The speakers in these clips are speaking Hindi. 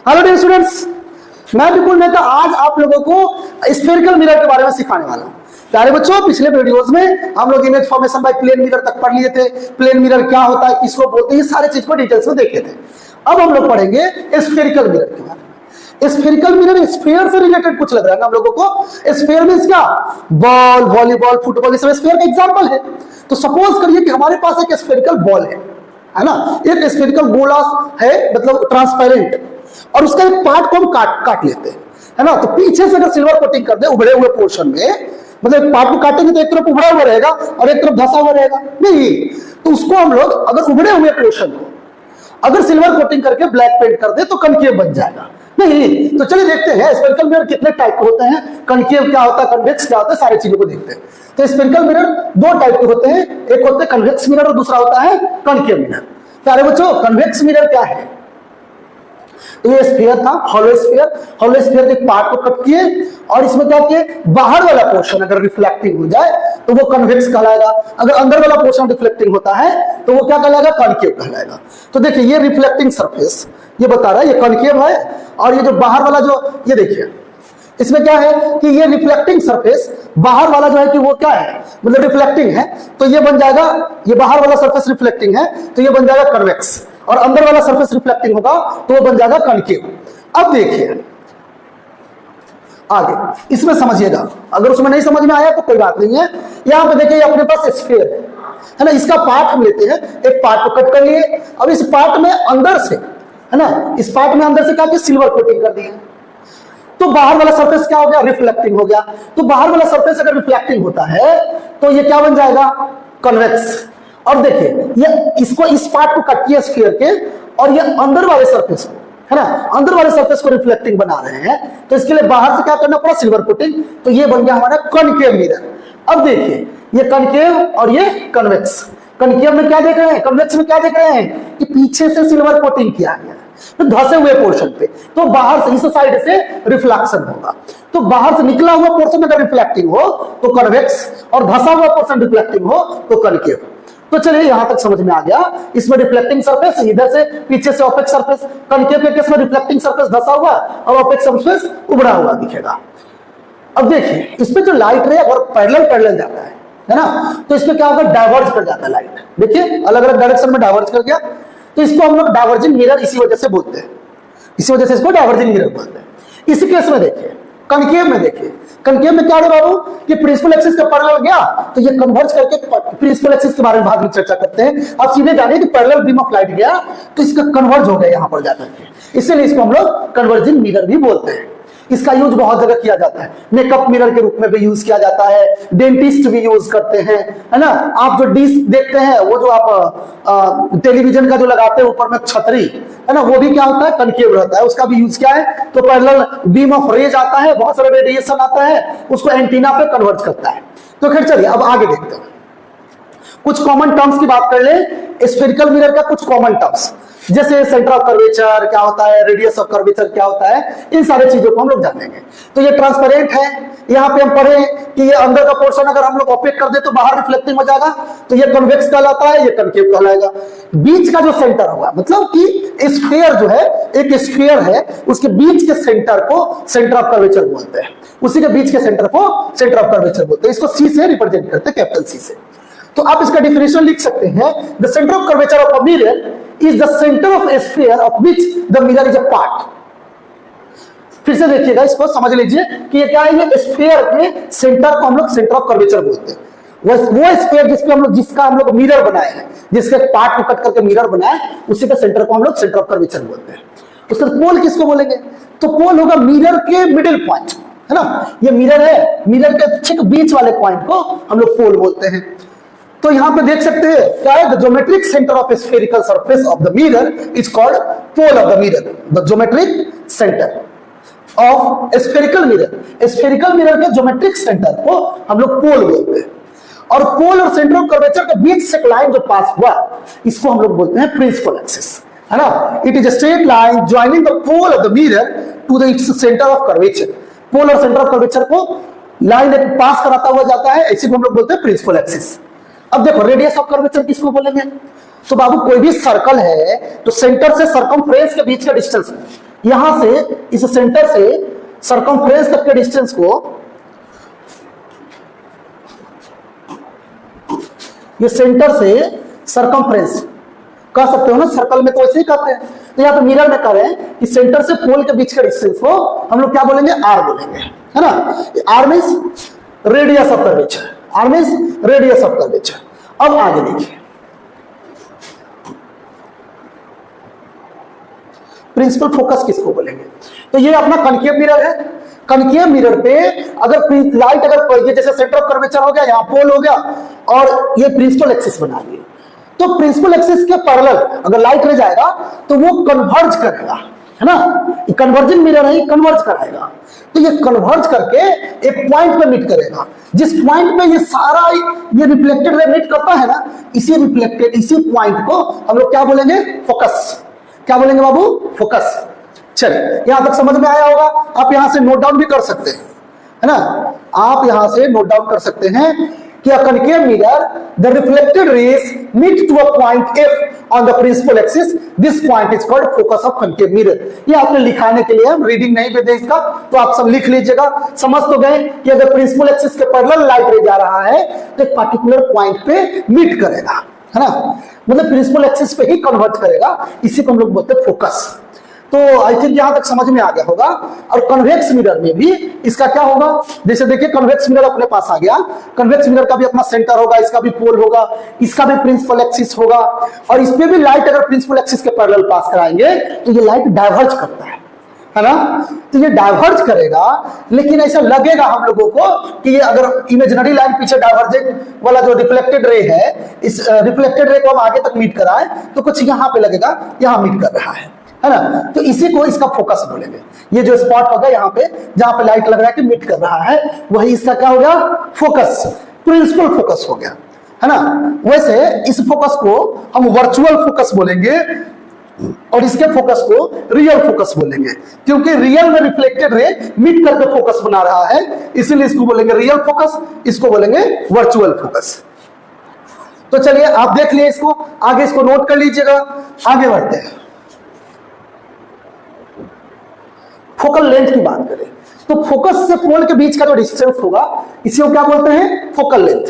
हेलो डियर स्टूडेंट्स, मैं विपुल मेहता आज आप लोगों को स्फेरिकल मिरर के बारे में सिखाने वाला हूं। प्यारे बच्चों, पिछले वीडियोस में हम लोग image formation by plane mirror तक पढ़ लिए थे। प्लेन मिरर क्या होता है, किसको बोलते हैं, ये सारे चीज को डिटेल्स में देखे थे। अब हम लोग पढ़ेंगे स्फेरिकल मिरर के बारे में। स्फेरिकल मिरर स्फीयर से रिलेटेड कुछ लग रहा है ना हम लोगों को। स्फीयर मींस क्या, बॉल, वॉलीबॉल, फुटबॉल, ये सब स्फीयर का एग्जांपल है। तो सपोज करिए कि हमारे पास एक स्फेरिकल बॉल है ना, एक स्फेरिकल गोला है, मतलब ट्रांसपेरेंट, और उसका एक पार्ट को हम काट लेते हैं, है ना। तो पीछे से अगर सिल्वर कोटिंग कर दे उभरे हुए पोर्शन में, मतलब एक पार्ट को काटेंगे तो एक तरफ उभरा हुआ रहेगा और एक तरफ धसा हुआ रहेगा, नहीं। तो उसको हम लोग अगर उभरे हुए पोर्शन को अगर सिल्वर कोटिंग करके ब्लैक पेंट कर दे तो कनकेव बन जाएगा, नहीं। तो चलिए देखते हैं स्फेरिकल मिरर कितने टाइप के होते हैं, कनकेव क्या होता है, कन्वेक्स क्या होता है, सारी चीजों को देखते हैं। तो स्फेरिकल मिरर दो टाइप के होते हैं, एक होते हैं कन्वेक्स मिरर और दूसरा होता है कनकेव मिरर। प्यारे बच्चों, कन्वेक्स मिरर क्या है? ये स्फीयर था, हॉलो स्फीयर। हॉलो स्फीयर के पार्ट को कट किए और इसमें क्या किए, बाहर वाला पोर्शन अगर रिफ्लेक्टिंग हो जाए तो वो कन्वेक्स कहलाएगा, अगर अंदर वाला पोर्शन रिफ्लेक्टिंग होता है तो वो क्या कहलाएगा, कनकेव कहलाएगा। तो देखिए ये रिफ्लेक्टिंग सरफेस ये बता रहा है ये कनकेव है, और ये जो बाहर वाला जो ये देखिए इसमें क्या है कि ये रिफ्लेक्टिंग सरफेस बाहर वाला जो है कि वो क्या है, मतलब रिफ्लेक्टिंग है, तो ये बन जाएगा, ये बाहर वाला सरफेस रिफ्लेक्टिंग है तो ये बन जाएगा कन्वेक्स, और अंदर वाला सरफेस रिफ्लेक्टिंग होगा तो वो बन जाएगा कनकेव। अब देखिए आगे इसमें समझिएगा, अगर उसमें नहीं समझ में आया तो कोई बात नहीं है। यहां पे देखिए अपने पास स्फीयर है ना, इसका पार्ट हम लेते हैं, एक पार्ट को कट कर लिए। अब इस पार्ट में अंदर से है ना, इस पार्ट में अंदर से क्या किया, सिल्वर कोटिंग कर दी, तो बाहर वाला सरफेस क्या हो गया, रिफ्लेक्टिंग हो गया। तो बाहर वाला सरफेस अगर रिफ्लेक्टिंग होता है तो ये क्या बन जाएगा, कन्वेक्स। और देखिए ये इसको इस पार्ट को कट किया स्फीयर के, और ये अंदर वाले सरफेस को है ना, अंदर वाले सरफेस को रिफ्लेक्टिंग बना रहे हैं, तो इसके लिए बाहर से क्या करना पड़ा, सिल्वर कोटिंग। तो ये बन गया हमारा कनकेव मिरर। अब देखिए ये कनकेव और ये कन्वेक्स। कनकेव में क्या देख रहे हैं, कन्वेक्स में क्या देख रहे हैं कि पीछे से सिल्वर कोटिंग किया गया तो धसे हुए पोर्शन पे, तो बाहर से इस साइड से रिफ्लेक्शन होगा। तो बाहर से निकला हुआ पोर्शन अगर रिफ्लेक्टिंग हो तो कन्वेक्स, और धसा हुआ पोर्शन रिफ्लेक्टिंग हो तो कनकेव। तो चलिए यहां तक समझ में आ गया। इसमें रिफ्लेक्टिंग सरफेस इधर से, पीछे से ओपेक सरफेस। कनकेव के केस में रिफ्लेक्टिंग सरफेस धसा हुआ और ओपेक सरफेस उभरा हुआ दिखेगा। अब देखिए इसमें जो लाइट रे अगर पैरेलल जाता है ना, तो इसमें क्या होगा, डाइवर्ज कर जाता है लाइट। देखिए अलग अलग डायरेक्शन में डाइवर्ज कर गया, तो इसको हम लोग डाइवर्जिंग मिरर इसी वजह से बोलते हैं, इसी वजह से इसको डाइवर्जिंग मिरर बोलते हैं। इसी केस में देखिए कनकेव में, देखिए कनकेव में क्या है बाबू, कि प्रिंसिपल एक्सिस का पैरेलल गया तो ये कन्वर्ज करके, प्रिंसिपल एक्सिस के बारे में बाद में चर्चा करते हैं। आप सीधे जानिए कि पैरेलल बीम ऑफ लाइट गया तो इसका कन्वर्ज हो गया यहां पर जाकर के, इसलिए इसको हम लोग कन्वर्जिंग मिरर भी बोलते हैं। इसका यूज बहुत जगह किया जाता है, मेकअप मिरर के रूप में भी यूज किया जाता है, डेंटिस्ट भी यूज करते हैं, है ना। आप जो डिश देखते हैं, वो जो आप टेलीविजन का जो लगाते हैं ऊपर में छतरी, है ना, वो भी क्या होता है, कनकेव रहता है, उसका भी यूज क्या है, तो पैरेलल बीम ऑफ रेज आता है, बहुत सारा रेडिएशन आता है, उसको एंटीना पे कन्वर्ट करता है। तो खैर चलिए अब आगे देखते हैं, कुछ कॉमन टर्म्स की बात कर ले स्फेरिकल मिरर का। कुछ कॉमन टर्म्स जैसे सेंटर ऑफ कर्वेचर क्या होता है, रेडियस ऑफ कर्वेचर क्या होता है, इन सारी चीजों को हम लोग जानेंगे। तो ये ट्रांसपेरेंट है, यहाँ पे हम पढ़े कि ये अंदर का पोर्शन अगर हम लोग ओपेक कर दे तो बाहर रिफ्लेक्टिंग हो जाएगा, तो ये कन्वेक्स कहलाता है, ये कनकेव कहलाएगा। बीच का जो सेंटर होगा, मतलब कि स्फीयर जो है, एक स्फीयर है, उसके बीच के सेंटर को सेंटर ऑफ कर्वेचर बोलते हैं, उसी के बीच के सेंटर को सेंटर ऑफ कर्वेचर बोलते हैं। इसको सी से रिप्रेजेंट करते हैं, कैपिटल सी से। तो आप इसका डिफिनेशन लिख सकते हैं, the centre of curvature of a mirror is the center of a sphere of which the mirror is a part। फिर से देखिएगा, इसको समझ लीजिए कि ये क्या है, ये स्फीयर के सेंटर को हम लोग सेंटर ऑफ कर्वेचर बोलते हैं। वो स्फीयर जिसपे हम लोग, जिसका हम लोग मिरर बनाए हैं, जिसके पार्ट को कट करके मिरर बनाए, उसी के सेंटर को हम लोग सेंटर ऑफ कर्वेचर बोलते हैं। उसका पोल किसको बोलेंगे, तो पोल होगा मिरर के मिडिल पॉइंट, है ना। ये मिरर है, मिरर के ठीक बीच वाले पॉइंट को हम लोग पोल बोलते हैं। तो यहां पे देख सकते हैं क्या है, the geometric centre of spherical surface of the mirror is called pole of the mirror. The geometric centre of spherical mirror, spherical mirror के ज्योमेट्रिक सेंटर को हम लोग पोल बोलते हैं। और पोल और सेंटर ऑफ कर्वेचर के बीच से एक लाइन जो पास हुआ, इसको हम लोग बोलते हैं प्रिंसिपल एक्सिस, है ना। It is a straight line joining the pole of the mirror to the its centre of curvature. Pole और सेंटर ऑफ कर्वेचर को लाइन एक पास कराता हुआ जाता है, इसी को हम लोग बोलते हैं प्रिंसिपल एक्सिस। अब देखो रेडियस ऑफ कर्वेचर किसको बोलेंगे, तो बाबू कोई भी सर्कल है तो सेंटर से सरकमफ्रेंस के बीच का डिस्टेंस, यहां से इस सेंटर से सरकमफ्रेंस तक के डिस्टेंस को, ये सेंटर से सरकमफ्रेंस कह सकते हो ना, सर्कल में तो ऐसे ही कहते हैं, तो यहाँ पे मिरर में कह रहे हैं कि सेंटर से पोल के बीच के डिस्टेंस को हम लोग क्या बोलेंगे, आर बोलेंगे, है ना। R means radius of curvature, R means radius of curvature. अब आगे देखिए, प्रिंसिपल फोकस किसको बोलेंगे, तो ये अपना कनकेव मिरर है। कनकेव मिरर पे अगर लाइट अगर ये जैसे सेंटर ऑफ कर्वेचर हो गया, यहाँ पोल हो गया और ये प्रिंसिपल एक्सिस बना दिए, तो प्रिंसिपल एक्सिस के पैरेलल अगर लाइट रह जाएगा तो वो कन्वर्ज करेगा, है ना। कन्वर्जिंग मिरर है, कन्वर्ज कराएगा, तो ये कन्वर्ज करके एक पॉइंट पे मीट करेगा। जिस पॉइंट पे ये सारा ये रिफ्लेक्टेड रे मीट करता है ना, इसी रिफ्लेक्टेड इसी पॉइंट को हम लोग क्या बोलेंगे, फोकस। क्या बोलेंगे बाबू, फोकस। चलिए यहां तक समझ में आया होगा। आप यहां से नोट डाउन भी कर सकते हैं, है ना, आप यहां से नोट डाउन कर सकते हैं कि a concave mirror, the reflected rays meet to a point F on the principal axis. This point is called focus of concave mirror. ये आपने लिखाने के लिए, हम रीडिंग नहीं देते इसका, तो आप सब लिख लीजिएगा। समझ तो गए कि अगर प्रिंसिपल एक्सिस के पैरेलल लाइट रे जा रहा है तो एक पर्टिकुलर पॉइंट पे मीट करेगा, है ना, मतलब प्रिंसिपल एक्सिस पे ही कन्वर्ट करेगा, इसी को हम लोग बोलते हैं फोकस। तो आई थिंक यहां तक समझ में आ गया होगा। और कन्वेक्स मिरर में भी इसका क्या होगा, जैसे देखिए कन्वेक्स मिरर अपने पास आ गया, कन्वेक्स मिरर का भी अपना सेंटर होगा, इसका भी पोल होगा, इसका भी प्रिंसिपल एक्सिस होगा, और इस पे भी लाइट अगर प्रिंसिपल एक्सिस के पैरेलल पास कराएंगे तो ये लाइट डाइवर्ज करता है ना, तो ये डाइवर्ज करेगा। लेकिन ऐसा लगेगा हम लोगों को कि ये अगर इमेजिनरी लाइन पीछे डाइवर्जेंट वाला जो रिफ्लेक्टेड रे है, इस रिफ्लेक्टेड रे को हम आगे तक मीट कराएं तो कुछ यहां पे लगेगा, यहां मीट कर रहा है ना, तो इसी को इसका फोकस बोलेंगे। ये जो स्पॉट होगा यहाँ पे जहां पे लाइट लग रहा है कि मीट कर रहा है, वही इसका क्या हो गया, फोकस, प्रिंसिपल फोकस हो गया, है ना। वैसे इस फोकस को हम वर्चुअल फोकस बोलेंगे और इसके फोकस को रियल फोकस बोलेंगे, क्योंकि रियल में रिफ्लेक्टेड रे मीट करके फोकस बना रहा है, इसीलिए इसको बोलेंगे रियल फोकस, इसको बोलेंगे वर्चुअल फोकस। तो चलिए आप देख लिए इसको, आगे इसको नोट कर लीजिएगा। आगे बढ़ते हैं, फोकल लेंथ की बात करें तो फोकस से पोल के बीच का जो डिस्टेंस होगा इसे क्या बोलते हैं, focal length.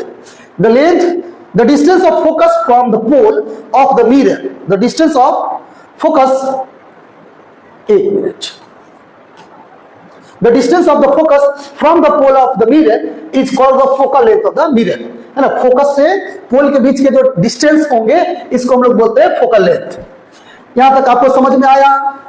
The distance of focus from the pole of the mirror, the distance of focus, एक minute, the distance of the focus from the pole of the mirror is called the focal length of the mirror, है ना। फोकस से पोल के बीच के जो डिस्टेंस होंगे इसको हम लोग बोलते हैं फोकल लेंथ। यहां तक आपको समझ में आया।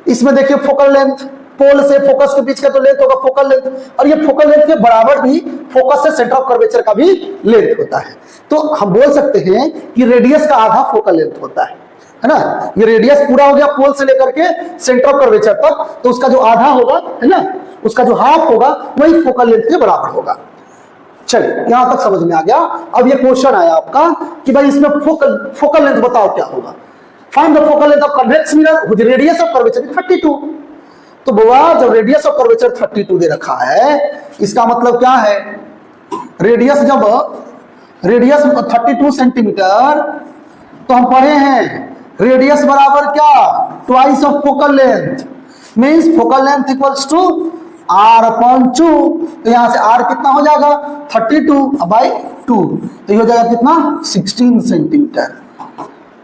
इसमें देखिए फोकल लेंथ, पोल से फोकस के बीच का जो लेंथ होगा फोकल लेंथ, और ये फोकल लेंथ के बराबर भी फोकस से सेंटर ऑफ कर्वेचर का भी लेंथ होता है। तो हम बोल सकते हैं कि रेडियस का आधा फोकल लेंथ होता है ना। ये रेडियस पूरा हो गया पोल से लेकर के सेंटर ऑफ कर्वेचर तक, तो उसका जो आधा होगा, है ना, उसका जो हाफ होगा वही फोकल लेंथ के बराबर होगा। चलिए यहां तक समझ में आ गया। अब ये क्वेश्चन आया आपका कि भाई इसमें फोकल लेंथ बताओ क्या होगा। Find the focal length of convex mirror whose radius of curvature is 32। तो बुआ जब रेडियस ऑफ कर्वेचर 32 दे रखा है, इसका मतलब क्या है, रेडियस जब रेडियस 32 सेंटीमीटर, तो हम पढ़े हैं रेडियस बराबर क्या, twice of focal length, means focal length equals to r upon 2। तो यहां से r कितना हो जाएगा, 32 बाई 2, तो ये हो जाएगा कितना, 16 सेंटीमीटर।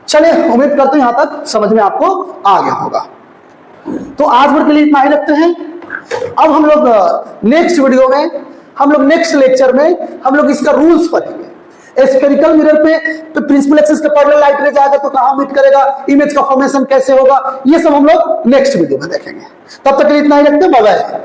चलिए उम्मीद करते हैं यहां तक समझ में आपको आ गया होगा। तो आज भर के लिए इतना ही रखते हैं। अब हम लोग नेक्स्ट वीडियो में, हम लोग नेक्स्ट लेक्चर में हम लोग इसका रूल्स पढ़ेंगे। स्फेरिकल मिरर पे तो प्रिंसिपल एक्सिस के पैरेलल लाइट रह जाएगा तो कहां मीट करेगा, इमेज का फॉर्मेशन कैसे होगा, ये सब हम लोग नेक्स्ट वीडियो में देखेंगे। तब तक के लिए इतना ही रखते हैं, बाय बाय।